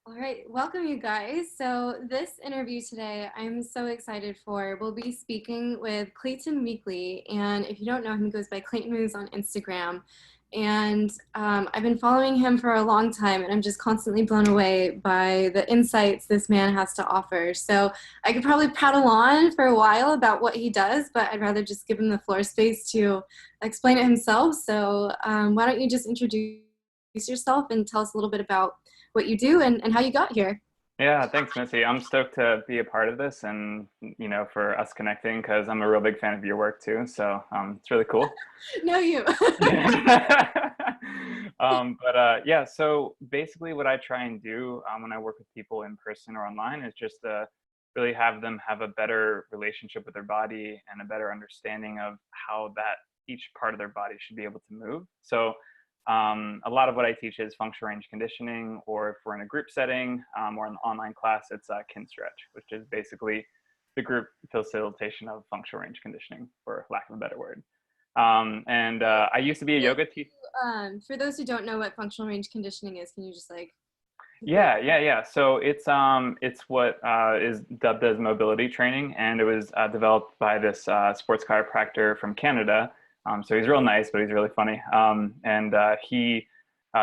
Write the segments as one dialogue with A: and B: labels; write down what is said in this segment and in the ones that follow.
A: All right, welcome you guys. So this interview today, I'm so excited for. We'll be speaking with Clayton Weakley, and if you don't know him, he goes by Clayton Moves on Instagram. And I've been following him for a long time, and I'm just constantly blown away by the insights this man has to offer. So I could probably prattle on for a while about what he does, but I'd rather just give him the floor space to explain it himself. So why don't you just introduce yourself and tell us a little bit about what you do and how you got here.
B: Yeah, thanks, Missy. I'm stoked to be a part of this and, for us connecting because I'm a real big fan of your work too. So it's really cool.
A: No, you.
B: Yeah, so basically what I try and do when I work with people in person or online is just really have them have a better relationship with their body and a better understanding of how that each part of their body should be able to move. So a lot of what I teach is functional range conditioning, or if we're in a group setting or an online class, it's kin stretch, which is basically the group facilitation of functional range conditioning, for lack of a better word. I used to be a yoga teacher.
A: For those who don't know what functional range conditioning is, can you just like
B: Yeah. So it's what is dubbed as mobility training, and it was developed by this sports chiropractor from Canada. So he's real nice, but he's really funny. He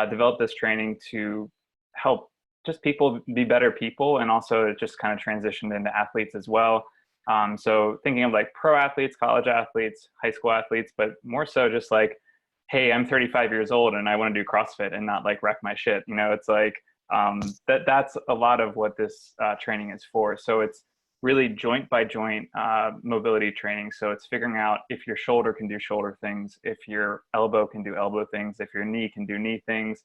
B: developed this training to help just people be better people, and also it just kind of transitioned into athletes as well. So thinking of like pro athletes, college athletes, high school athletes, but more so just like, hey, I'm 35 years old and I want to do CrossFit and not like wreck my shit. It's like that's a lot of what this training is for. So it's really joint by joint mobility training. So it's figuring out if your shoulder can do shoulder things, if your elbow can do elbow things, if your knee can do knee things,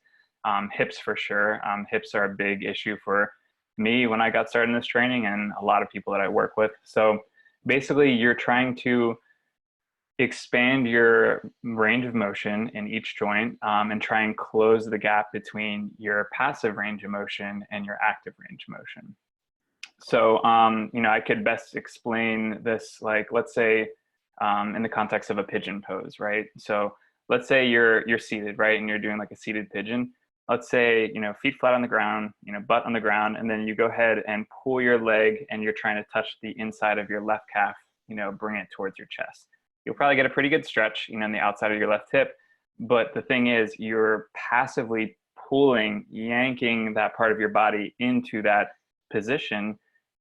B: hips for sure. Hips are a big issue for me when I got started in this training, and a lot of people that I work with. So basically you're trying to expand your range of motion in each joint, and try and close the gap between your passive range of motion and your active range of motion. So, I could best explain this, like, let's say, in the context of a pigeon pose, right? So let's say you're seated, right? And you're doing like a seated pigeon. Let's say, feet flat on the ground, butt on the ground, and then you go ahead and pull your leg and you're trying to touch the inside of your left calf, bring it towards your chest. You'll probably get a pretty good stretch, in the outside of your left hip. But the thing is, you're passively pulling, yanking that part of your body into that position,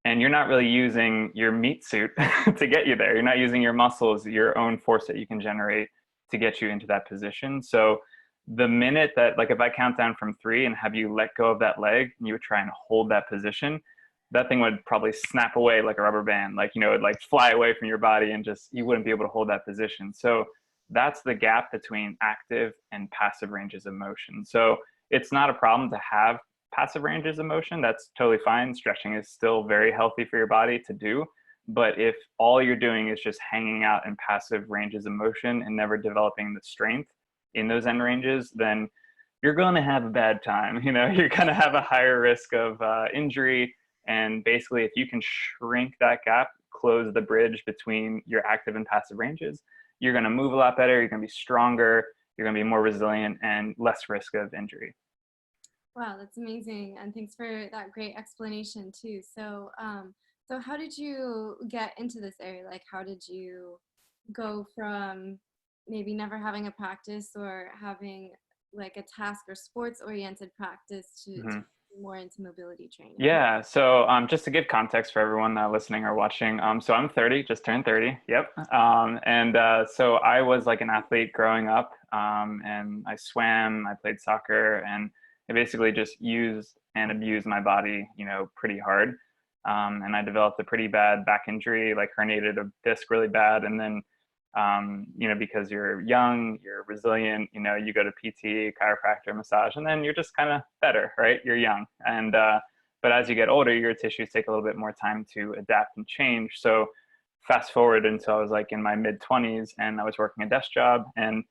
B: and you're not really using your meat suit to get you there. You're not using your muscles, your own force that you can generate to get you into that position. So the minute that, like, if I count down from 3 and have you let go of that leg and you would try and hold that position, that thing would probably snap away like a rubber band. Like, it'd like fly away from your body and just, you wouldn't be able to hold that position. So that's the gap between active and passive ranges of motion. So it's not a problem to have passive ranges of motion. That's totally fine. Stretching is still very healthy for your body to do. But if all you're doing is just hanging out in passive ranges of motion and never developing the strength in those end ranges, then you're going to have a bad time. You're going to have a higher risk of injury. And basically, if you can shrink that gap, close the bridge between your active and passive ranges, you're going to move a lot better. You're going to be stronger. You're going to be more resilient and less risk of injury.
A: Wow, that's amazing, and thanks for that great explanation too. So how did you get into this area? Like, how did you go from maybe never having a practice or having like a task or sports oriented practice to
B: Mhm.
A: more into mobility training?
B: Yeah. So just to give context for everyone listening or watching, so I'm 30, just turned 30. Yep. So I was like an athlete growing up, and I swam, I played soccer, and I basically just used and abused my body, pretty hard. And I developed a pretty bad back injury, like herniated a disc really bad. And then, because you're young, you're resilient, you go to PT, chiropractor, massage, and then you're just kind of better, right? You're young. But as you get older, your tissues take a little bit more time to adapt and change. So fast forward until I was like in my mid 20s, and I was working a desk job and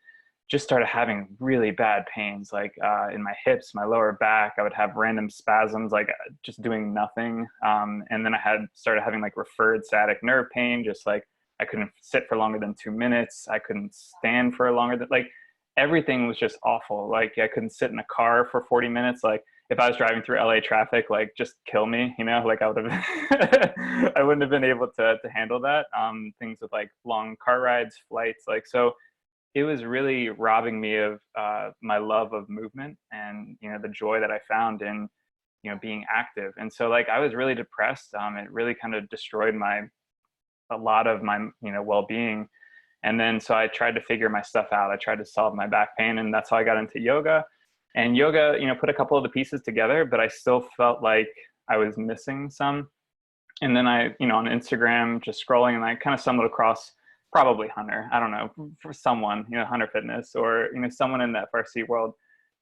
B: just started having really bad pains, like in my hips, my lower back. I would have random spasms, like just doing nothing. And then I had started having like referred sciatic nerve pain, just like I couldn't sit for longer than 2 minutes. I couldn't stand for longer than, like, everything was just awful. Like I couldn't sit in a car for 40 minutes. Like if I was driving through LA traffic, like just kill me, you know, like I would have, I wouldn't have been able to handle that. Things with like long car rides, flights, like, so it was really robbing me of my love of movement and, you know, the joy that I found in, you know, being active. And so like, I was really depressed. It really kind of destroyed a lot of my, you know, well-being. And then so I tried to figure my stuff out. I tried to solve my back pain, and that's how I got into yoga. And yoga, you know, put a couple of the pieces together, but I still felt like I was missing some. And then I, you know, on Instagram, just scrolling, and I kind of stumbled across probably Hunter, I don't know, for someone, you know, Hunter Fitness, or, you know, someone in the FRC world.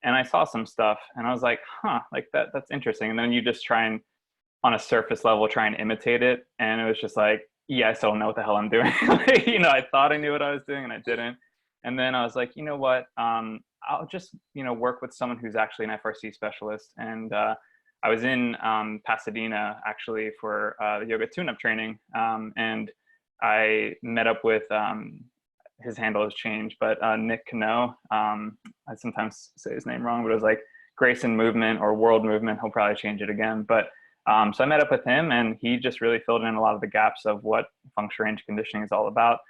B: And I saw some stuff and I was like, huh, like that's interesting. And then you just try and, on a surface level, try and imitate it. And it was just like, yeah, I still don't know what the hell I'm doing. Like, you know, I thought I knew what I was doing and I didn't. And then I was like, you know what? I'll just, you know, work with someone who's actually an FRC specialist. And I was in Pasadena actually for yoga tune-up training. And I met up with, his handle has changed, but Nick Cano. I sometimes say his name wrong, but it was like Grayson Movement or World Movement. He'll probably change it again. But so I met up with him, and he just really filled in a lot of the gaps of what functional range conditioning is all about.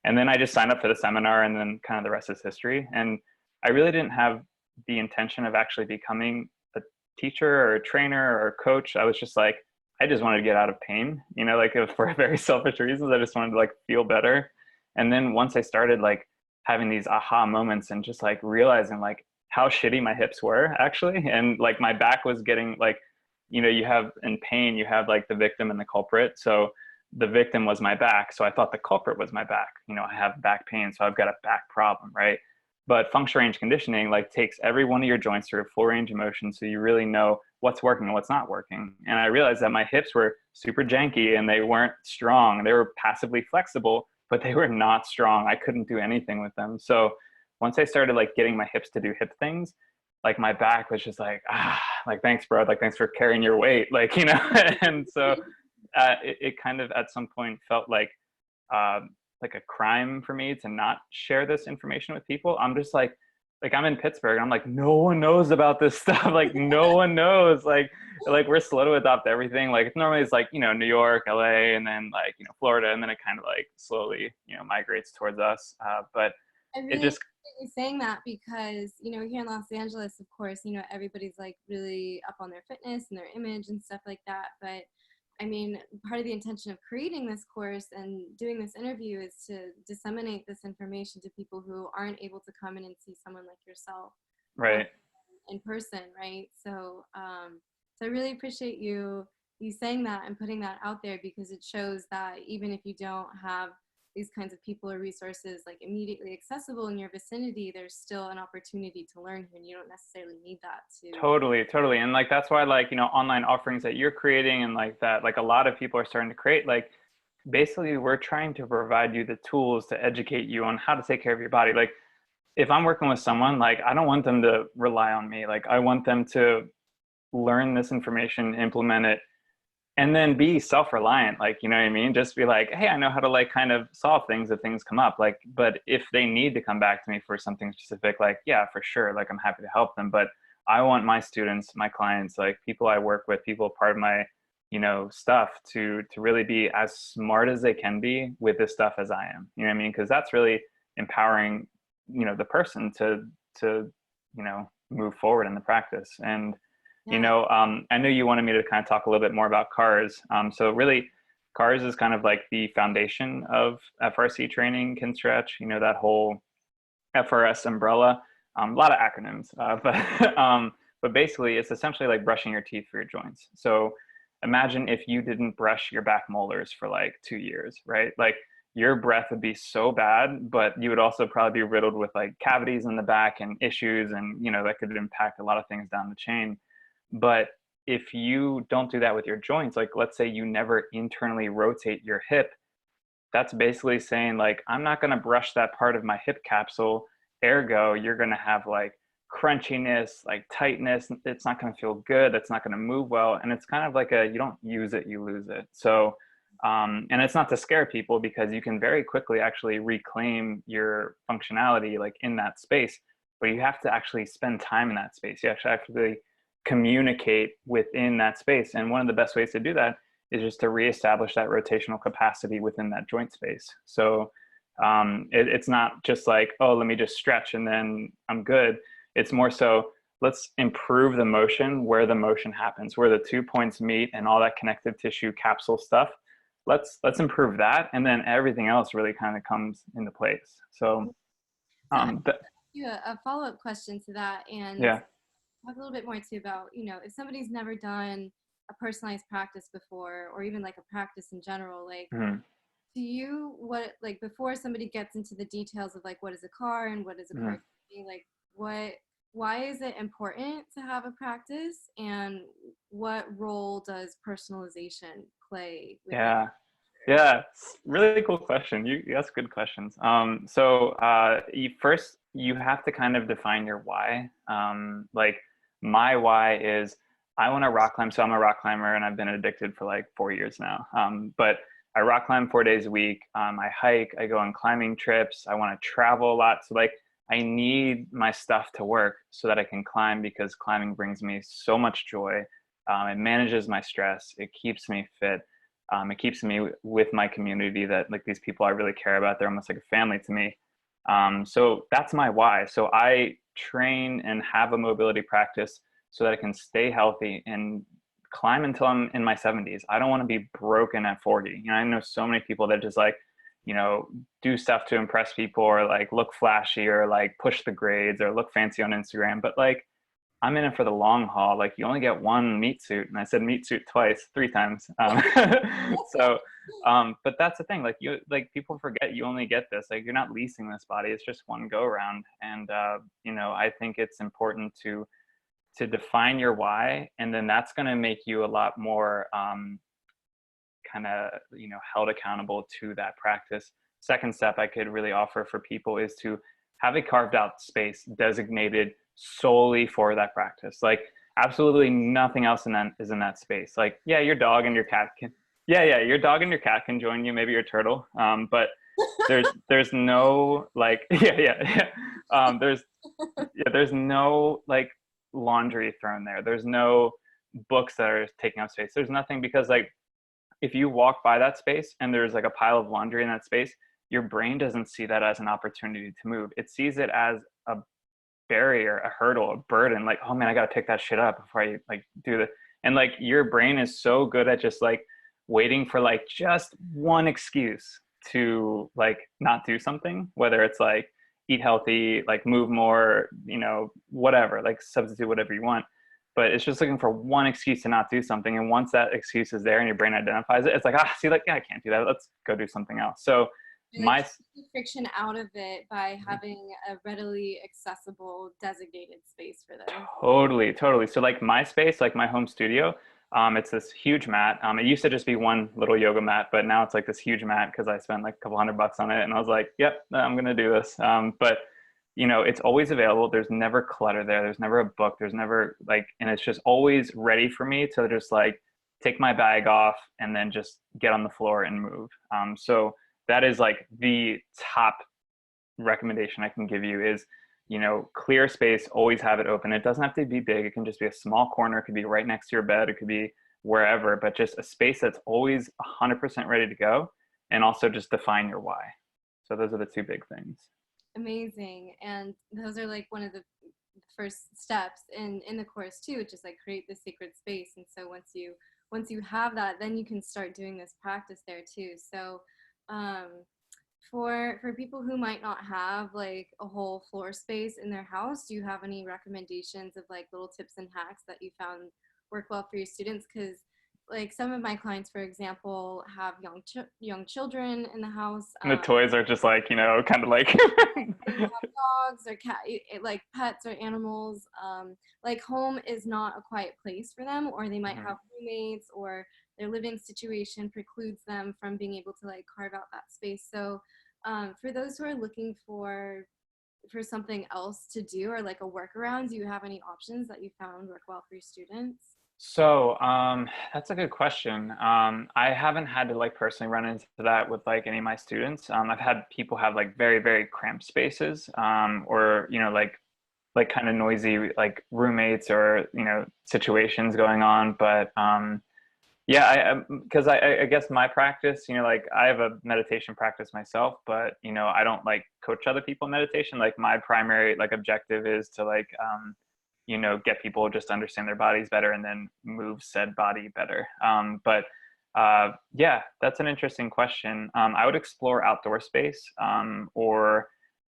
B: And then I just signed up for the seminar, and then kind of the rest is history. And I really didn't have the intention of actually becoming a teacher or a trainer or a coach. I was just like, I just wanted to get out of pain, you know, like for very selfish reasons. I just wanted to like feel better. And then once I started like having these aha moments and just like realizing like how shitty my hips were actually, and like my back was getting like, you know, you have in pain, you have like the victim and the culprit. So the victim was my back. So I thought the culprit was my back. You know, I have back pain, so I've got a back problem, right? But functional range conditioning like takes every one of your joints through a full range of motion, so you really know what's working and what's not working. And I realized that my hips were super janky and they weren't strong. They were passively flexible, but they were not strong. I couldn't do anything with them. So once I started like getting my hips to do hip things, like my back was just like, like, thanks, bro. Like, thanks for carrying your weight. Like, you know, and so it kind of at some point felt uh, like a crime for me to not share this information with people. I'm just like I'm in Pittsburgh and I'm like, no one knows about this stuff. Like no one knows, like we're slow to adopt everything. Like normally it's like, you know, New York, LA, and then like, you know, Florida. And then it kind of like slowly, you know, migrates towards us. But
A: I
B: it
A: really
B: just,
A: appreciate you saying that because, you know, here in Los Angeles, of course, you know, everybody's like really up on their fitness and their image and stuff like that. But I mean, part of the intention of creating this course and doing this interview is to disseminate this information to people who aren't able to come in and see someone like yourself
B: right.
A: in person, right? So, so I really appreciate you saying that and putting that out there because it shows that even if you don't have these kinds of people or resources like immediately accessible in your vicinity, there's still an opportunity to learn here, and you don't necessarily need that to.
B: Totally, totally. And like that's why like, you know, online offerings that you're creating and like that, like a lot of people are starting to create, like basically we're trying to provide you the tools to educate you on how to take care of your body. Like if I'm working with someone, like I don't want them to rely on me. Like I want them to learn this information, implement it, and then be self-reliant. Like, you know what I mean? Just be like, hey, I know how to like kind of solve things if things come up. Like, but if they need to come back to me for something specific, like, yeah, for sure. Like I'm happy to help them. But I want my students, my clients, like people I work with, people part of my, you know, stuff to really be as smart as they can be with this stuff as I am. You know what I mean? Because that's really empowering, you know, the person to, you know, move forward in the practice. And you
A: Yeah.
B: know, I know you wanted me to kind of talk a little bit more about CARS. So really, CARS is kind of like the foundation of FRC training, can stretch, you know, that whole FRS umbrella. A lot of acronyms, but basically it's essentially like brushing your teeth for your joints. So imagine if you didn't brush your back molars for like 2 years, right? Like your breath would be so bad, but you would also probably be riddled with like cavities in the back and issues, and you know that could impact a lot of things down the chain. But if you don't do that with your joints, like let's say you never internally rotate your hip, that's basically saying like, I'm not going to brush that part of my hip capsule. Ergo, you're going to have like crunchiness, like tightness. It's not going to feel good. It's not going to move well. And it's kind of like you don't use it, you lose it. So, and it's not to scare people because you can very quickly actually reclaim your functionality like in that space, but you have to actually spend time in that space. You actually have to communicate within that space. And one of the best ways to do that is just to reestablish that rotational capacity within that joint space. So it's not just like, oh, let me just stretch and then I'm good. It's more so, let's improve the motion where the motion happens, where the 2 points meet and all that connective tissue capsule stuff. Let's improve that, and then everything else really kind of comes into place. So
A: So I
B: th-
A: have a follow-up question to that, and
B: yeah.
A: talk a little bit more too about, if somebody's never done a personalized practice before, or even like a practice in general, like,
B: Mhm.
A: do you, what, like, before somebody gets into the details of like what is a car and what is a car
B: Mhm.
A: therapy, like, why is it important to have a practice, and what role does personalization play within?
B: Yeah. Yeah, it's really cool question. You ask good questions. You have to kind of define your why. Like my why is I want to rock climb. So I'm a rock climber and I've been addicted for like 4 years now. But I rock climb 4 days a week. I hike, I go on climbing trips. I want to travel a lot. So like I need my stuff to work so that I can climb, because climbing brings me so much joy. It manages my stress. It keeps me fit. It keeps me with my community, that like these people I really care about. They're almost like a family to me. So that's my why. So I train and have a mobility practice so that I can stay healthy and climb until I'm in my 70s. I don't want to be broken at 40. I know so many people that just like, do stuff to impress people, or like look flashy, or like push the grades, or look fancy on Instagram. But like, I'm in it for the long haul. Like, you only get one meat suit, and I said meat suit twice, 3 times. So, but that's the thing. Like people forget you only get this. Like, you're not leasing this body; it's just one go around. And I think it's important to define your why, and then that's going to make you a lot more kind of held accountable to that practice. Second step I could really offer for people is to have a carved out space designated solely for that practice. Like, absolutely nothing else in that is in that space. Like, yeah, your dog and your cat can, yeah, your dog and your cat can join you, maybe your turtle, but there's no like yeah. There's there's no like laundry thrown there. There's no books that are taking up space. There's nothing, because like, if you walk by that space and there's like a pile of laundry in that space, your brain doesn't see that as an opportunity to move. It sees it as a barrier, a hurdle, a burden. Like, oh man, I gotta pick that shit up before I like do the. And like, your brain is so good at just like waiting for like just one excuse to like not do something, whether it's like eat healthy, like move more, whatever, like substitute whatever you want. But it's just looking for one excuse to not do something. And once that excuse is there and your brain identifies it, it's like, see, like, yeah, I can't do that. Let's go do something else. So
A: Like,
B: my
A: take the friction out of it by having a readily accessible designated space for them.
B: Totally. So like my space, like my home studio, it's this huge mat. It used to just be one little yoga mat, but now it's like this huge mat because I spent like a couple $100 on it, and I was like, yep, I'm gonna do this. But it's always available. There's never clutter there. There's never a book. There's never like, and it's just always ready for me to just like take my bag off and then just get on the floor and move. So that is like the top recommendation I can give you is, clear space, always have it open. It doesn't have to be big. It can just be a small corner. It could be right next to your bed. It could be wherever, but just a space that's always 100% ready to go. And also just define your why. So those are the two big things.
A: Amazing. And those are like one of the first steps in the course too, which is like create the sacred space. And so once you have that, then you can start doing this practice there too. So um, for people who might not have like a whole floor space in their house, do you have any recommendations of like little tips and hacks that you found work well for your students? Because like some of my clients, for example, have young children in the house.
B: And the toys are just like, kind of like.
A: They have dogs or cat, like pets or animals. Like home is not a quiet place for them, or they might have roommates, or their living situation precludes them from being able to like carve out that space. So for those who are looking for something else to do, or like a workaround, do you have any options that you found work well for your students?
B: So, that's a good question. I haven't had to like personally run into that with like any of my students. I've had people have like very, very cramped spaces, or, like like kind of noisy like roommates or situations going on. But yeah, because I guess my practice, like I have a meditation practice myself, but I don't like coach other people in meditation. Like my primary like objective is to like get people just to understand their bodies better and then move said body better. But yeah, that's an interesting question. I would explore outdoor space, or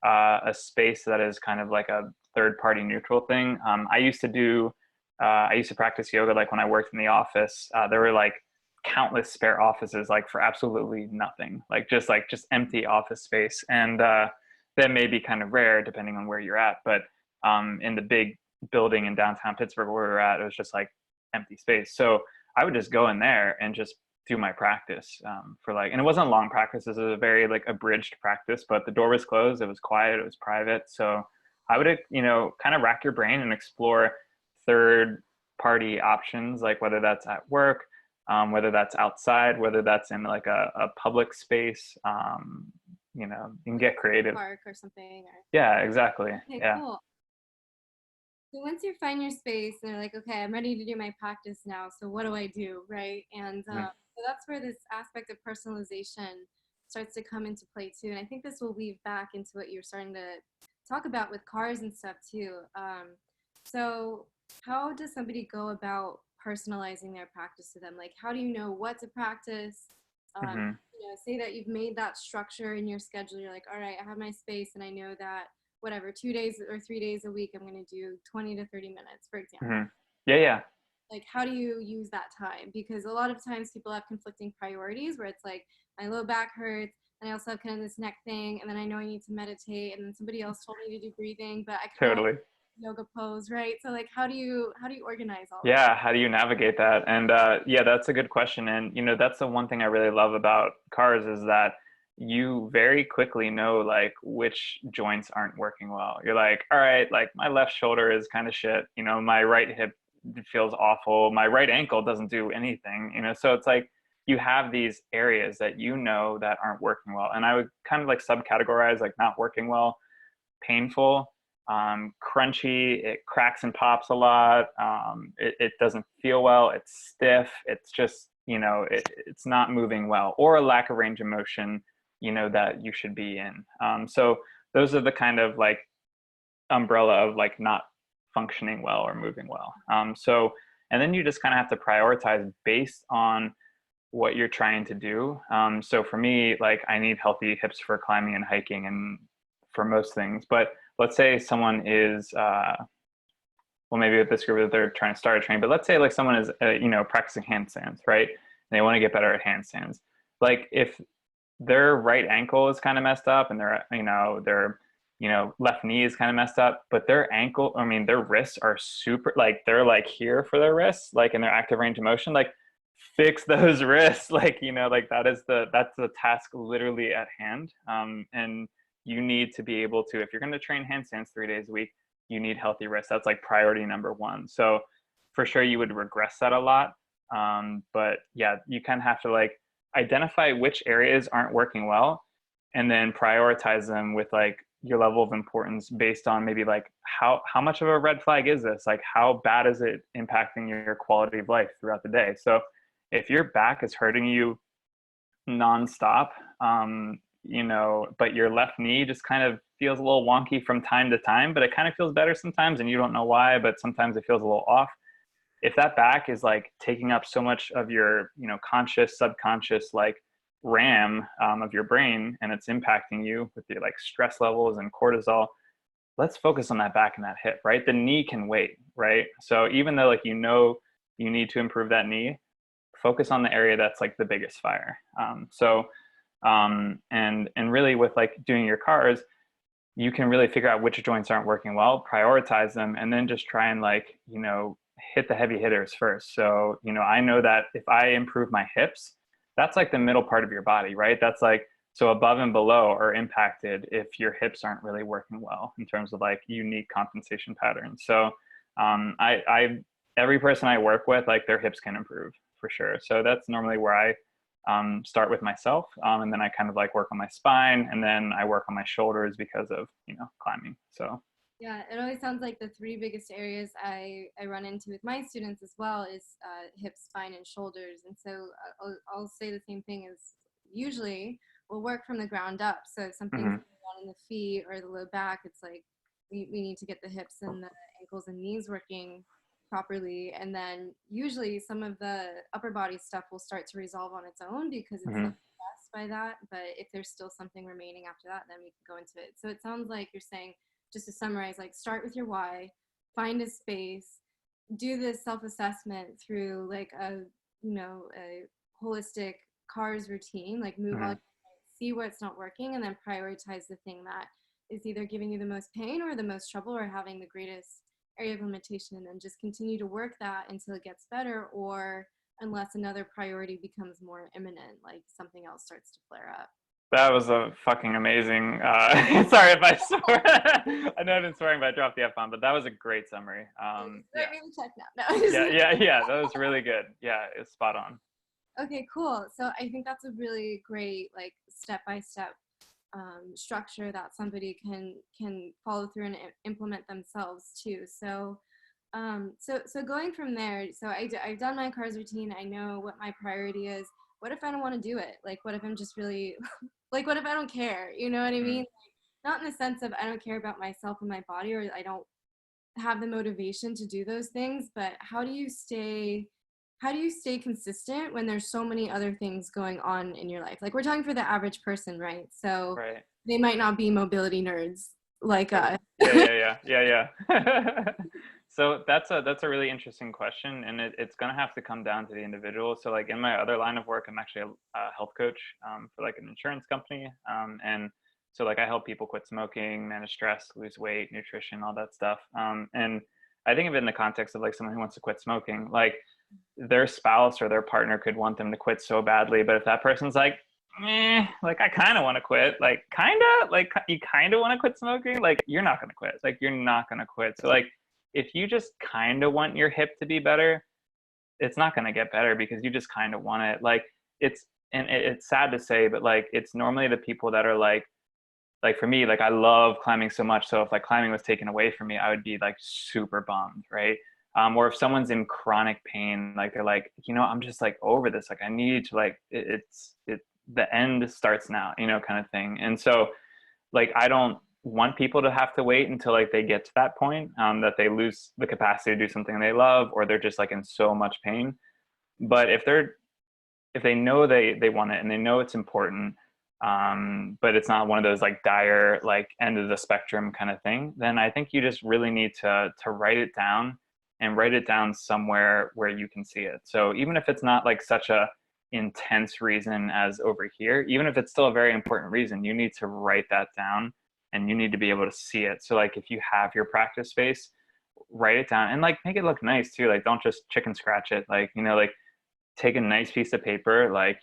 B: a space that is kind of like a third party neutral thing. I used to practice yoga like when I worked in the office. There were like countless spare offices like for absolutely nothing, like just empty office space. And that may be kind of rare depending on where you're at. But in the big building in downtown Pittsburgh where we were at, it was just like empty space. So I would just go in there and just do my practice, for like, and it wasn't a long practice. It was a very like abridged practice, but the door was closed. It was quiet. It was private. So I would, kind of rack your brain and explore third party options, like whether that's at work, whether that's outside, whether that's in like a public space. You can get creative.
A: Park or something. Or
B: Yeah, exactly.
A: okay,
B: Yeah.
A: cool. So once you find your space and they're like, okay, I'm ready to do my practice now. So what do I do, right? And
B: Mhm.
A: so that's where this aspect of personalization starts to come into play too. And I think this will weave back into what you're starting to talk about with cars and stuff too. So how does somebody go about personalizing their practice to them? Like, how do you know what to practice?
B: Mhm.
A: Say that you've made that structure in your schedule. You're like, all right, I have my space, and I know that whatever 2 days or 3 days a week, I'm going to do 20 to 30 minutes, for example.
B: Mhm. Yeah, yeah.
A: Like, how do you use that time? Because a lot of times people have conflicting priorities where it's like, my low back hurts, and I also have kind of this neck thing, and then I know I need to meditate, and then somebody else told me to do breathing, but I kind of
B: Totally.
A: yoga pose, right? So like, how do you organize all of
B: Yeah, how do you navigate that? And yeah, that's a good question. And that's the one thing I really love about cars is that you very quickly know like which joints aren't working well. You're like, all right, like my left shoulder is kind of shit. My right hip feels awful. My right ankle doesn't do anything. So it's like you have these areas that that aren't working well. And I would kind of like subcategorize like not working well, painful, crunchy, it cracks and pops a lot, it doesn't feel well, it's stiff, it's just, it's not moving well, or a lack of range of motion, that you should be in. So those are the kind of like umbrella of like not functioning well or moving well. And then you just kind of have to prioritize based on what you're trying to do. So for me, like I need healthy hips for climbing and hiking and for most things. But let's say someone is, well, maybe with this group that they're trying to start a training, but let's say like someone is, practicing handstands, right? And they want to get better at handstands. Like if their right ankle is kind of messed up and their left knee is kind of messed up, but their wrists are super, like they're like here for their wrists, like in their active range of motion, like fix those wrists. Like like that's the task literally at hand. And you need to be able to, if you're going to train handstands 3 days a week, you need healthy wrists. That's like priority number one. So for sure you would regress that a lot. But yeah, you kind of have to like identify which areas aren't working well and then prioritize them with like your level of importance based on maybe like how much of a red flag is this, like how bad is it impacting your quality of life throughout the day. So if your back is hurting you nonstop, but your left knee just kind of feels a little wonky from time to time, but it kind of feels better sometimes and you don't know why, but sometimes it feels a little off. If that back is like taking up so much of your, conscious, subconscious, like RAM, of your brain, and it's impacting you with the like stress levels and cortisol, let's focus on that back and that hip, right? The knee can wait, right? So even though like, you need to improve that knee, focus on the area that's like the biggest fire. And really with like doing your cars, you can really figure out which joints aren't working well, prioritize them, and then just try and like, hit the heavy hitters first. So, I know that if I improve my hips, that's like the middle part of your body, right? That's like, so above and below are impacted if your hips aren't really working well in terms of like unique compensation patterns. So I every person I work with, like their hips can improve for sure. So that's normally where I start with myself, and then I kind of like work on my spine, and then I work on my shoulders because of climbing. So
A: Yeah, it always sounds like the three biggest areas I run into with my students as well is hips, spine, and shoulders. And so I'll say the same thing as usually we'll work from the ground up. So if something's
B: Hmm.
A: going on in the feet or the low back, it's like we need to get the hips and the ankles and knees working properly. And then usually some of the upper body stuff will start to resolve on its own because it's
B: Hmm.
A: not stressed by that. But if there's still something remaining after that, then we can go into it. So it sounds like you're saying, just to summarize, like start with your why, find a space, do this self-assessment through like a holistic cars routine, like move
B: Hmm.
A: on, see what's not working, and then prioritize the thing that is either giving you the most pain or the most trouble or having the greatest area of limitation, and then just continue to work that until it gets better, or unless another priority becomes more imminent, like something else starts to flare up.
B: That was a fucking amazing. Sorry if I swore. I know I've been swearing, but I dropped the F bomb. But that was a great summary. Yeah,
A: Write me the check now. No.
B: yeah. That was really good. Yeah, it's spot on.
A: Okay, cool. So I think that's a really great like step-by-step structure that somebody can follow through and implement themselves too. So so going from there, so I've done my cars routine. I know what my priority is. What if I don't want to do it? Like, what if I'm just really like, what if I don't care? You know what I
B: Mm.
A: mean? Not in the sense of I don't care about myself and my body, or I don't have the motivation to do those things, but how do you stay consistent when there's so many other things going on in your life? Like, we're talking for the average person, right? So
B: Right.
A: they might not be mobility nerds like
B: Right.
A: us.
B: Yeah. So that's a really interesting question, and it's gonna have to come down to the individual. So like in my other line of work, I'm actually a health coach for like an insurance company, and so like I help people quit smoking, manage stress, lose weight, nutrition, all that stuff. And I think of it in the context of like someone who wants to quit smoking, like their spouse or their partner could want them to quit so badly, but if that person's like, like I kind of want to quit, like kind of, like you kind of want to quit smoking, like you're not going to quit, like you're not going to quit. So like if you just kind of want your hip to be better, it's not going to get better because you just kind of want it. Like it's, and it's sad to say, but like it's normally the people that are like for me, like I love climbing so much. So if like climbing was taken away from me, I would be like super bummed, right? Or if someone's in chronic pain, like they're like, I'm just like over this. Like I need to like the end starts now, kind of thing. And so like I don't want people to have to wait until like they get to that point, that they lose the capacity to do something they love, or they're just like in so much pain. But if they know they want it and they know it's important, but it's not one of those like dire like end of the spectrum kind of thing, then I think you just really need to write it down, and write it down somewhere where you can see it. So even if it's not like such a intense reason as over here, even if it's still a very important reason, you need to write that down, and you need to be able to see it. So like if you have your practice space, write it down and like make it look nice too. Like don't just chicken scratch it. Like like take a nice piece of paper, like,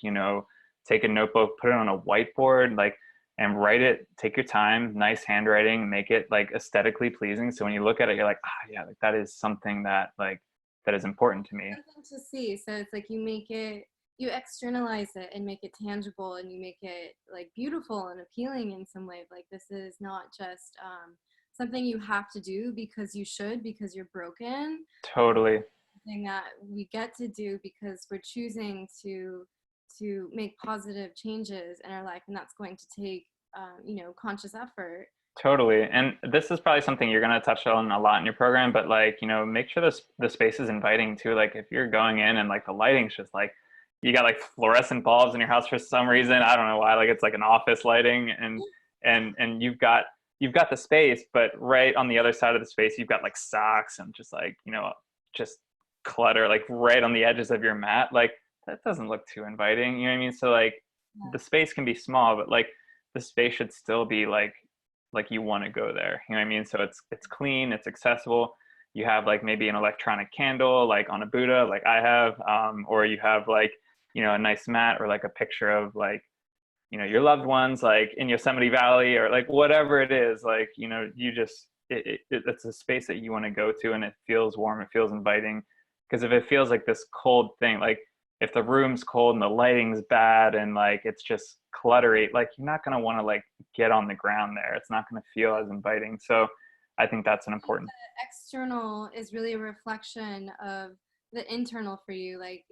B: take a notebook, put it on a whiteboard, like, and write it, take your time, nice handwriting, make it like aesthetically pleasing. So when you look at it, you're like, yeah, like that is something that like, that is important to me.
A: Something to see. So it's like you externalize it and make it tangible, and you make it like beautiful and appealing in some way. Like, this is not just something you have to do because you should, because you're broken.
B: Totally.
A: Something that we get to do because we're choosing to make positive changes in our life, and that's going to take conscious effort.
B: Totally. And this is probably something you're going to touch on a lot in your program, but like, make sure the space is inviting too. Like if you're going in and like the lighting's just like, you got like fluorescent bulbs in your house for some reason. I don't know why, like it's like an office lighting, and you've got the space, but right on the other side of the space, you've got like socks and just like, just clutter, like right on the edges of your mat. Like that doesn't look too inviting. You know what I mean? So like
A: Yeah.
B: the space can be small, but like the space should still be like you want to go there. You know what I mean? So it's clean, it's accessible. You have like maybe an electronic candle like on a Buddha, like I have, or you have like, a nice mat, or like a picture of like, your loved ones like in Yosemite Valley, or like whatever it is, like, you just it's a space that you want to go to, and it feels warm, it feels inviting. Because if it feels like this cold thing, like if the room's cold and the lighting's bad and like it's just cluttery, like you're not going to want to like get on the ground there. It's not going to feel as inviting. So I think that's an important.
A: External is really a reflection of the internal for you, like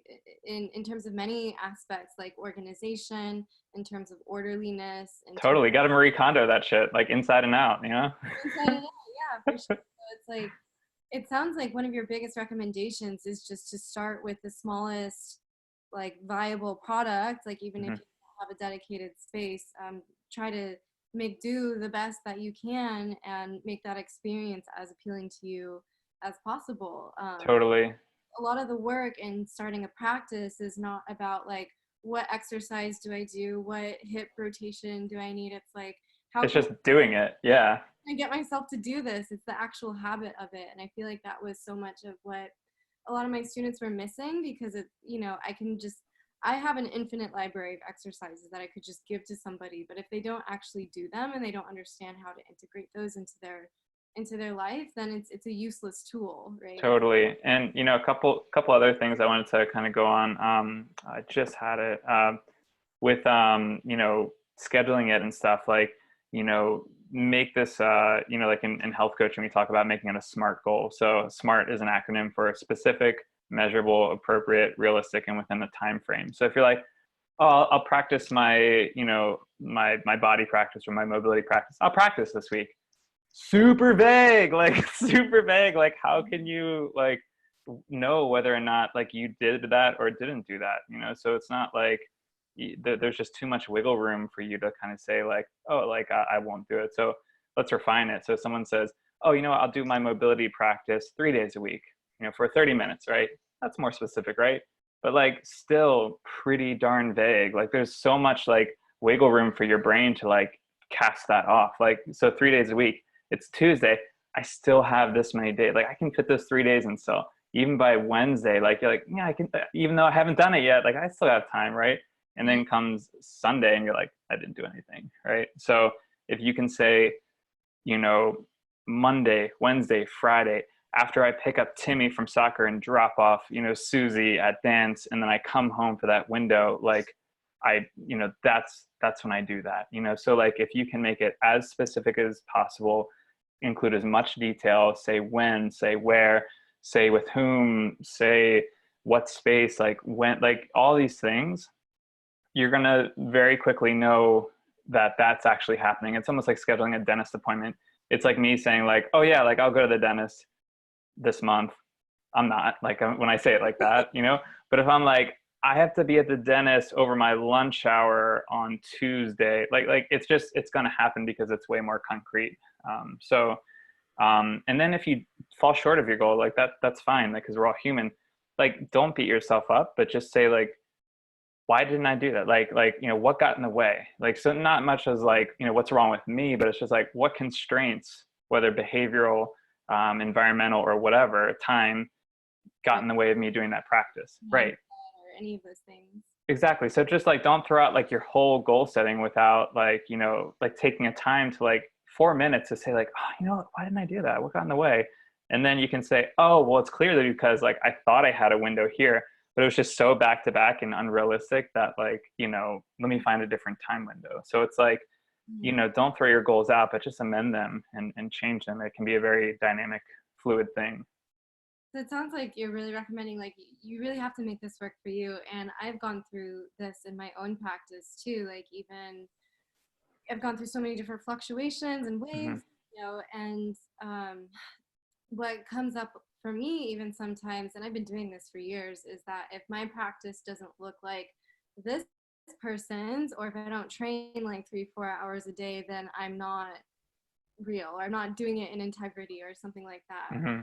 A: in terms of many aspects, like organization, in terms of orderliness, in terms
B: Totally. Got to Marie Kondo that shit, like inside and out, you know?
A: of inside and out. Yeah, for sure. So it's like, it sounds like one of your biggest recommendations is just to start with the smallest, like, viable product. Like, even if
B: Mhm.
A: you don't have a dedicated space, try to make do the best that you can and make that experience as appealing to you as possible.
B: Totally.
A: A lot of the work in starting a practice is not about like, what exercise do I do, what hip rotation do I need. It's like, how
B: It's
A: can
B: just doing it. Yeah.
A: I get myself to do this? It's the actual habit of it. And I feel like that was so much of what a lot of my students were missing, because it, I have an infinite library of exercises that I could just give to somebody, but if they don't actually do them and they don't understand how to integrate those into their life, then it's a useless tool, right?
B: Totally. And a couple other things I wanted to kind of go on. I just had it with scheduling it and stuff, like, make this like in health coaching we talk about making it a SMART goal. So SMART is an acronym for specific, measurable, appropriate, realistic, and within the time frame. So if you're like, oh, I'll practice my my body practice or my mobility practice, I'll practice this week. Super vague, like super vague. Like, how can you like know whether or not like you did that or didn't do that? So it's not like there's just too much wiggle room for you to kind of say like, oh, like I won't do it. So let's refine it. So someone says, oh, what, I'll do my mobility practice 3 days a week, for 30 minutes, right? That's more specific, right? But like still pretty darn vague. Like there's so much like wiggle room for your brain to like cast that off. Like, so 3 days a week, it's Tuesday, I still have this many days. Like I can fit those 3 days in still. Even by Wednesday, like you're like, yeah, I can, even though I haven't done it yet, like I still have time, right? And then comes Sunday and you're like, I didn't do anything, right? So if you can say, you know, Monday, Wednesday, Friday, after I pick up Timmy from soccer and drop off, Susie at dance, and then I come home for that window, like that's when I do that, So like if you can make it as specific as possible, include as much detail, say when, say where, say with whom, say what space, like when, like all these things, you're going to very quickly know that that's actually happening. It's almost like scheduling a dentist appointment. It's like me saying like, oh yeah, like I'll go to the dentist this month. I'm not, like, when I say it like that, but if I'm like, I have to be at the dentist over my lunch hour on Tuesday, like it's going to happen because it's way more concrete. And then if you fall short of your goal, like that's fine, like, cause we're all human. Like, don't beat yourself up, but just say like, why didn't I do that? Like, what got in the way? Like, so not much as like, what's wrong with me, but it's just like, what constraints, whether behavioral, environmental, or whatever, time got in the way of me doing that practice. Right.
A: Or any of those things.
B: Exactly. So just like, don't throw out like your whole goal setting without like, like taking a time to like 4 minutes to say like, oh, why didn't I do that? What got in the way? And then you can say, oh, well, it's clearly because like, I thought I had a window here, but it was just so back to back and unrealistic that like, let me find a different time window. So it's like, don't throw your goals out, but just amend them and change them. It can be a very dynamic, fluid thing.
A: So it sounds like you're really recommending, like, you really have to make this work for you. And I've gone through this in my own practice too. Like, even I've gone through so many different fluctuations and
B: Mm-hmm.
A: waves, and what comes up for me even sometimes, and I've been doing this for years, is that if my practice doesn't look like this person's, or if I don't train like 3-4 hours a day, then I'm not real, or I'm not doing it in integrity or something like that.
B: Mm-hmm.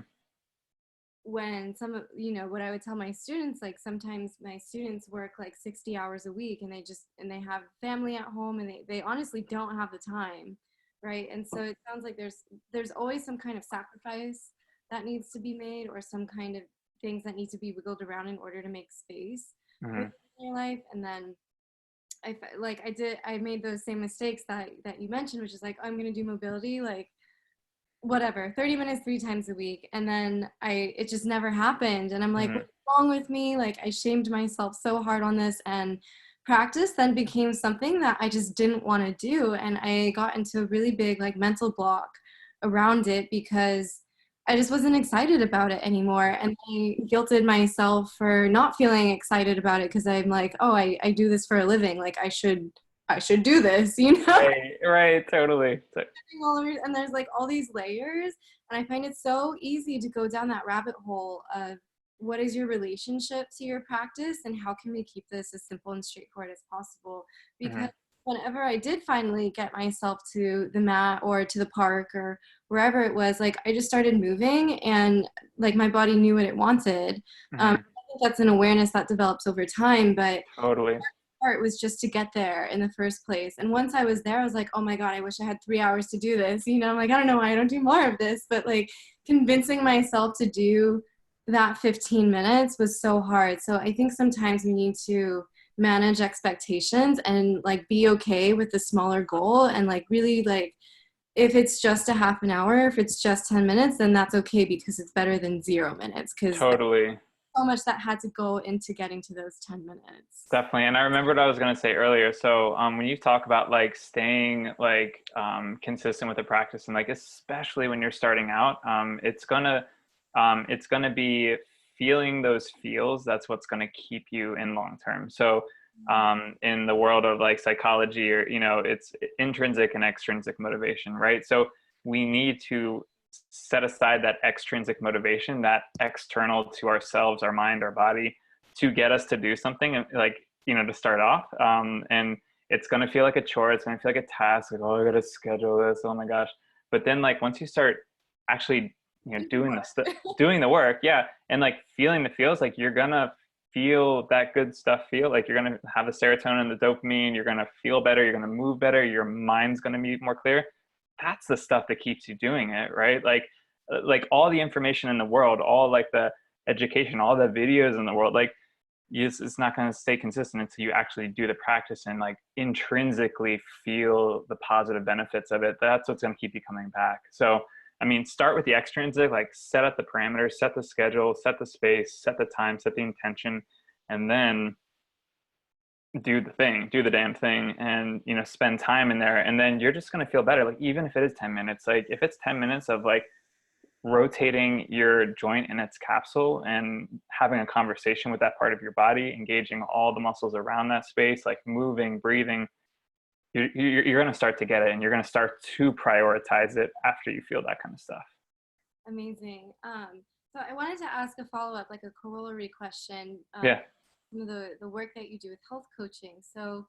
A: When some of, what I would tell my students, like sometimes my students work like 60 hours a week, and they have family at home, and they honestly don't have the time, right? And so it sounds like there's always some kind of sacrifice that needs to be made, or some kind of things that need to be wiggled around in order to make space for
B: Mm-hmm.
A: your life. And then I made those same mistakes that you mentioned, which is like, oh, I'm going to do mobility, like whatever, 30 minutes 3 times a week. And then it just never happened. And I'm like,
B: Mm-hmm.
A: what's wrong with me? Like, I shamed myself so hard on this, and practice then became something that I just didn't want to do. And I got into a really big like mental block around it because I just wasn't excited about it anymore. And I guilted myself for not feeling excited about it because I'm like, oh, I do this for a living. Like I should do this, you know?
B: Right, right, totally.
A: And there's like all these layers, and I find it so easy to go down that rabbit hole of what is your relationship to your practice and how can we keep this as simple and straightforward as possible,
B: Hmm.
A: because whenever I did finally get myself to the mat or to the park or wherever it was, like I just started moving and like my body knew what it wanted. I
B: Hmm.
A: think that's an awareness that develops over time, but
B: Totally.
A: part was just to get there in the first place. And once I was there, I was like, oh my God, I wish I had 3 hours to do this. You know, I'm like, I don't know why I don't do more of this. But like convincing myself to do that 15 minutes was so hard. So I think sometimes we need to manage expectations and like be okay with the smaller goal and like really like if it's just a half an hour, if it's just 10 minutes, then that's okay because it's better than 0 minutes because
B: Totally.
A: so much that had to go into getting to those 10 minutes.
B: Definitely. And I remember what I was going to say earlier. So when you talk about like staying like consistent with the practice and like especially when you're starting out, it's gonna be feeling those feels. That's what's going to keep you in long term. So in the world of like psychology or it's intrinsic and extrinsic motivation, right? So we need to set aside that extrinsic motivation, that external to ourselves, our mind, our body, to get us to do something and like to start off, and it's going to feel like a chore, it's going to feel like a task, like, oh, I gotta schedule this, oh my gosh. But then like once you start actually doing the work, yeah, and like feeling the feels, like you're gonna feel that good stuff, feel like you're gonna have the serotonin, the dopamine, you're gonna feel better, you're gonna move better, your mind's gonna be more clear. That's the stuff that keeps you doing it, right? Like all the information in the world, all like the education, all the videos in the world, like it's not going to stay consistent until you actually do the practice and like intrinsically feel the positive benefits of it. That's what's going to keep you coming back. So I mean, start with the extrinsic, like set up the parameters, set the schedule, set the space, set the time, set the intention, and then do the thing, do the damn thing, and spend time in there. And then you're just going to feel better. Like even if it is 10 minutes, like if it's 10 minutes of like rotating your joint in its capsule and having a conversation with that part of your body, engaging all the muscles around that space, like moving, breathing, you're going to start to get it, and you're going to start to prioritize it after you feel that kind of stuff.
A: Amazing. So I wanted to ask a follow-up, like a corollary question,
B: Yeah.
A: some of the work that you do with health coaching. So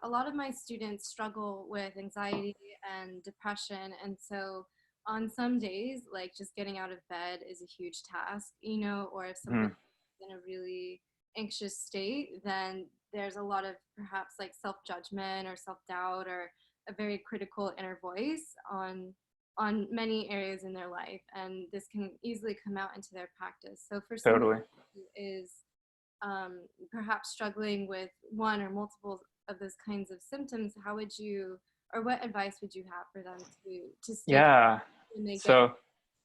A: a lot of my students struggle with anxiety and depression. And so on some days, like just getting out of bed is a huge task, or if somebody's
B: Mhm.
A: in a really anxious state, then there's a lot of perhaps like self-judgment or self-doubt or a very critical inner voice on many areas in their life, and this can easily come out into their practice. So for somebody
B: Totally.
A: who is perhaps struggling with one or multiple of those kinds of symptoms, how would you, or what advice would you have for them to stay
B: Yeah.
A: when they get
B: So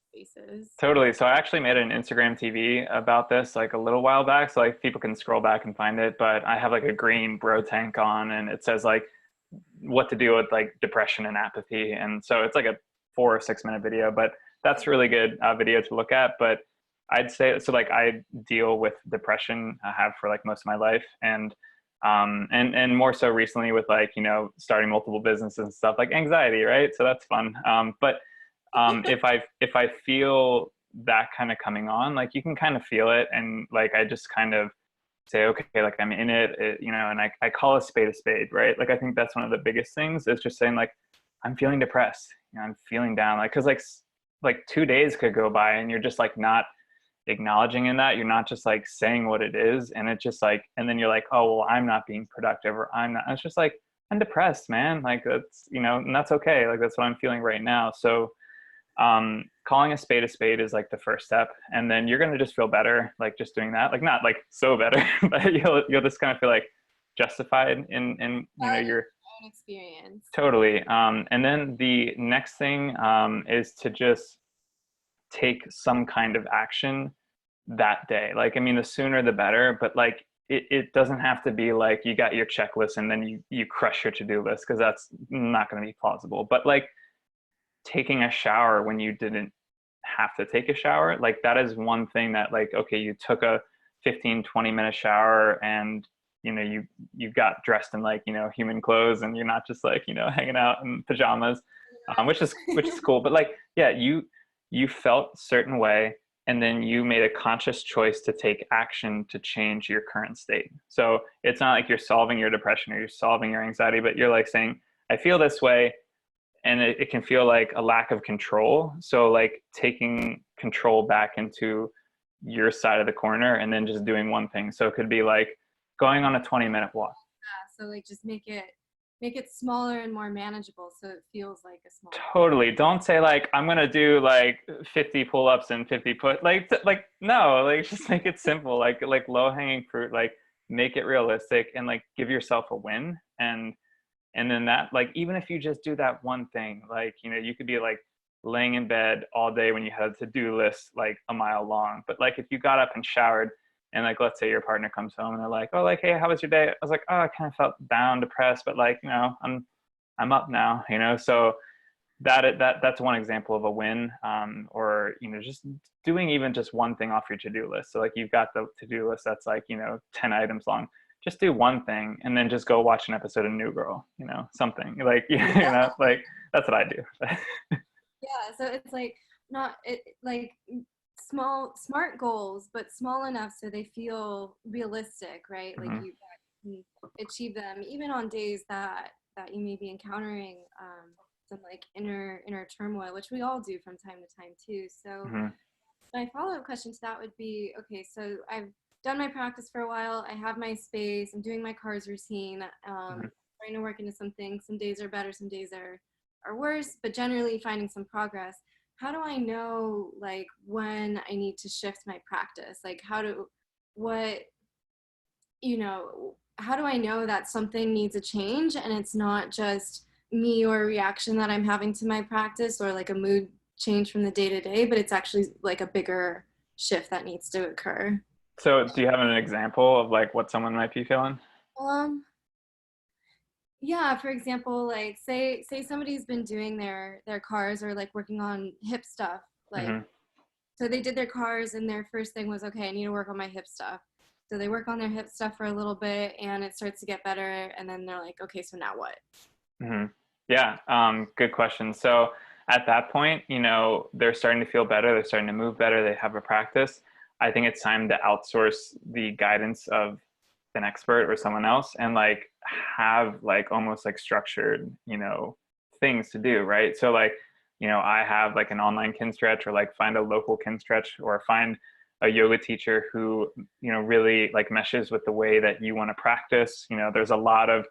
A: spaces?
B: totally. So I actually made an Instagram TV about this like a little while back. So like people can scroll back and find it. But I have like a green bro tank on, and it says like what to do with like depression and apathy. And so it's like a 4 or 6 minute video, but that's really good video to look at. But I'd say so. Like I deal with depression, I have for like most of my life, and more so recently with like starting multiple businesses and stuff, like anxiety, right? So that's fun. But if I feel that kind of coming on, like you can kind of feel it, and like I just kind of say, okay, like I'm in it, and I call a spade, right? Like I think that's one of the biggest things is just saying like I'm feeling depressed, I'm feeling down, like because like 2 days could go by and you're just like not acknowledging in that, you're not just like saying what it is, and it's just like, and then you're like, oh well, I'm not being productive, or I'm not. It's just like I'm depressed, man. Like that's and that's okay. Like that's what I'm feeling right now. So calling a spade is like the first step, and then you're gonna just feel better, like just doing that, like not like so better, but you'll just kind of feel like justified in
A: Validating
B: your
A: your own experience.
B: totally. And then the next thing is to just take some kind of action that day. Like, I mean, the sooner the better, but like it doesn't have to be like you got your checklist and then you crush your to-do list, because that's not going to be plausible. But like taking a shower when you didn't have to take a shower. Like that is one thing that like, okay, you took a 15-20 minute shower and you got dressed in like, human clothes and you're not just like, hanging out in pajamas, which is cool. But like, yeah, you felt a certain way and then you made a conscious choice to take action to change your current state. So it's not like you're solving your depression or you're solving your anxiety, but you're like saying, I feel this way, and it can feel like a lack of control. So like taking control back into your side of the corner and then just doing one thing. So it could be like going on a 20-minute walk.
A: Yeah, so like just make it smaller and more manageable so it feels like a small
B: Totally. Don't say like I'm gonna do like 50 pull-ups and 50 put like no, like just make it simple, like low-hanging fruit, like make it realistic and like give yourself a win. And then that, like, even if you just do that one thing, like, you could be like laying in bed all day when you had a to-do list like a mile long. But like if you got up and showered and like let's say your partner comes home and they're like, oh, like, hey, how was your day? I was like, oh, I kind of felt down, depressed, but like, I'm up now, so that's one example of a win. Or just doing even just one thing off your to-do list. So like you've got the to-do list that's like 10 items long. Just do one thing and then just go watch an episode of New Girl, something like like that's what I do.
A: Yeah, so it's like not it like small smart goals, but small enough so they feel realistic, right? Like
B: Mm-hmm.
A: you can achieve them even on days that you may be encountering some like inner turmoil, which we all do from time to time too. So
B: Mm-hmm.
A: my follow-up question to that would be, okay, so I've done my practice for a while. I have my space. I'm doing my cars routine.
B: Mm-hmm.
A: Trying to work into some things. Some days are better, some days are worse, but generally finding some progress. How do I know like when I need to shift my practice? Like what, how do I know that something needs a change and it's not just me or a reaction that I'm having to my practice or like a mood change from the day to day, but it's actually like a bigger shift that needs to occur?
B: So do you have an example of like what someone might be feeling?
A: Um, yeah, for example, like say somebody's been doing their cars or like working on hip stuff, like
B: Mm-hmm.
A: so they did their cars and their first thing was, okay, I need to work on my hip stuff. So they work on their hip stuff for a little bit and it starts to get better and then they're like, okay, so now what?
B: Mm-hmm. Yeah, good question. So at that point, they're starting to feel better, they're starting to move better, they have a practice. I think it's time to outsource the guidance of an expert or someone else and like have like almost like structured, things to do, right? So like, I have like an online kin stretch or like find a local kin stretch or find a yoga teacher who, really like meshes with the way that you want to practice. There's a lot of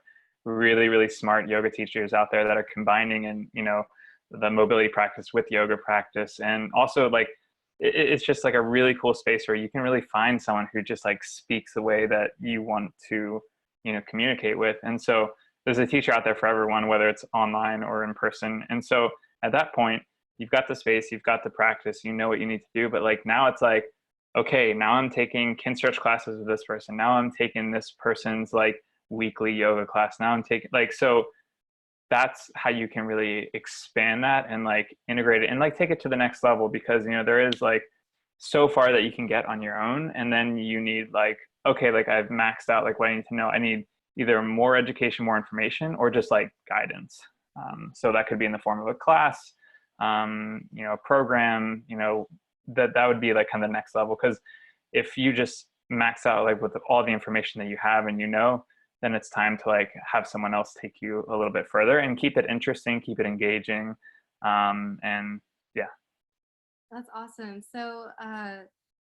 B: really, really smart yoga teachers out there that are combining and, the mobility practice with yoga practice. And also like, it's just like a really cool space where you can really find someone who just like speaks the way that you want to, communicate with. And so there's a teacher out there for everyone, whether it's online or in person. And so at that point, you've got the space, you've got the practice, you know what you need to do. But like now it's like, okay, now I'm taking kin stretch classes with this person. Now I'm taking this person's like weekly yoga class. Now I'm taking like, so that's how you can really expand that and like integrate it and like take it to the next level, because there is like so far that you can get on your own, and then you need like, okay, like I've maxed out like what I need to know. I need either more education, more information, or just like guidance. So that could be in the form of a class, a program, that would be like kind of the next level. Because if you just max out like with all the information that you have and then it's time to like have someone else take you a little bit further and keep it interesting, keep it engaging. And yeah.
A: That's awesome. So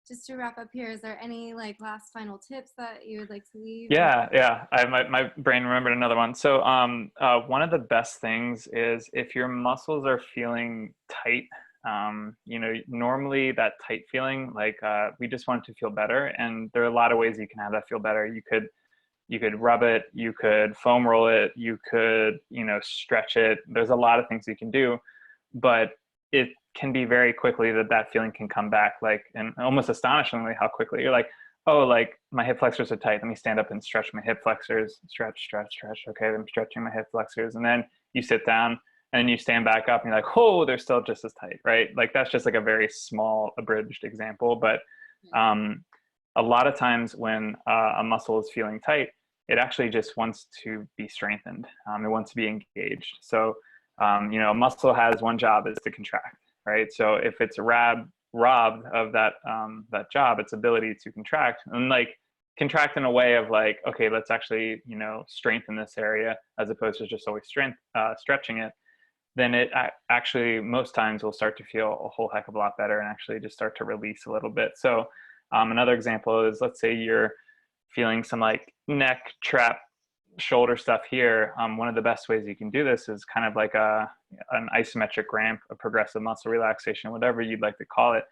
A: just to wrap up here, is there any like last final tips that you would like to leave?
B: Yeah. My brain remembered another one. So one of the best things is if your muscles are feeling tight, normally that tight feeling, like we just want it to feel better. And there are a lot of ways you can have that feel better. You could rub it, you could foam roll it, you could, stretch it. There's a lot of things you can do, but it can be very quickly that feeling can come back, like, and almost astonishingly how quickly you're like, oh, like my hip flexors are tight. Let me stand up and stretch my hip flexors, stretch. Okay, I'm stretching my hip flexors. And then you sit down and you stand back up and you're like, oh, they're still just as tight, right? Like that's just like a very small abridged example, but um, a lot of times when a muscle is feeling tight, it actually just wants to be strengthened. It wants to be engaged. So, a muscle has one job, is to contract, right? So if it's robbed of that job, its ability to contract, and like contract in a way of like, okay, let's actually, strengthen this area as opposed to just always stretching it, then it actually most times will start to feel a whole heck of a lot better and actually just start to release a little bit. So another example is, let's say you're feeling some like neck, trap, shoulder stuff here. One of the best ways you can do this is kind of like an isometric ramp, a progressive muscle relaxation, whatever you'd like to call it.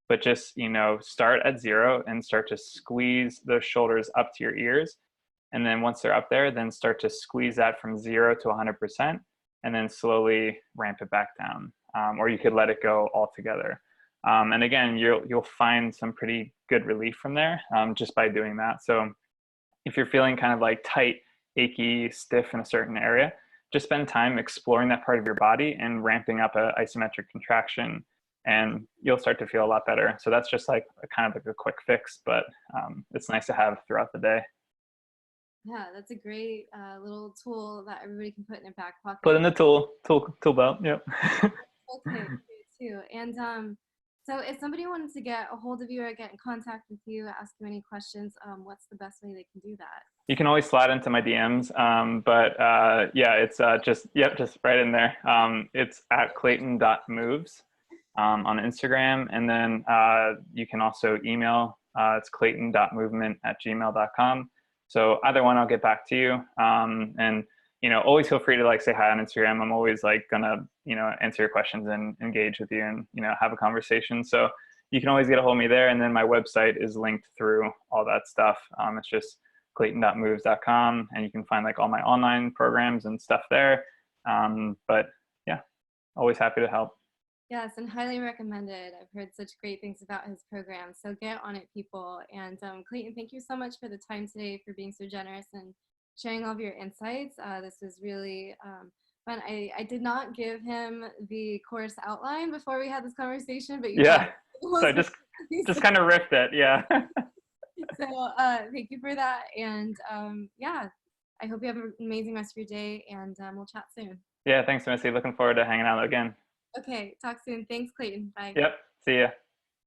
B: But just, start at 0 and start to squeeze those shoulders up to your ears. And then once they're up there, then start to squeeze that from 0 to 100%, and then slowly ramp it back down. Or you could let it go altogether. And again, you'll find some pretty good relief from there just by doing that. So if you're feeling kind of like tight, achy, stiff in a certain area, just spend time exploring that part of your body and ramping up an isometric contraction, and you'll start to feel a lot better. So that's just like a kind of like a quick fix, but it's nice to have throughout the day.
A: Yeah, that's a great little tool that everybody can put in their back
B: Put
A: pocket.
B: in the tool belt. Yep.
A: Okay, great too. And so if somebody wanted to get a hold of you or get in contact with you, ask you any questions, what's the best way they can do that?
B: You can always slide into my DMs, but yeah, it's just right in there. It's at clayton.moves on Instagram, and then you can also email. It's clayton.movement@gmail.com. So either one, I'll get back to you. And always feel free to like say hi on Instagram. I'm always like gonna answer your questions and engage with you and have a conversation. So you can always get a hold of me there. And then my website is linked through all that stuff. It's just clayton.moves.com, and you can find like all my online programs and stuff there. But yeah, always happy to help.
A: Yes, and highly recommended. I've heard such great things about his program. So get on it, people. And Clayton, thank you so much for the time today, for being so generous and sharing all of your insights. This was really fun. I did not give him the course outline before we had this conversation, but you
B: Yeah.
A: taught
B: So just kind of riffed it. Yeah.
A: So thank you for that. And yeah, I hope you have an amazing rest of your day, and we'll chat soon.
B: Yeah. Thanks, Missy. Looking forward to hanging out again.
A: Okay, talk soon. Thanks, Clayton. Bye.
B: Yep. See ya.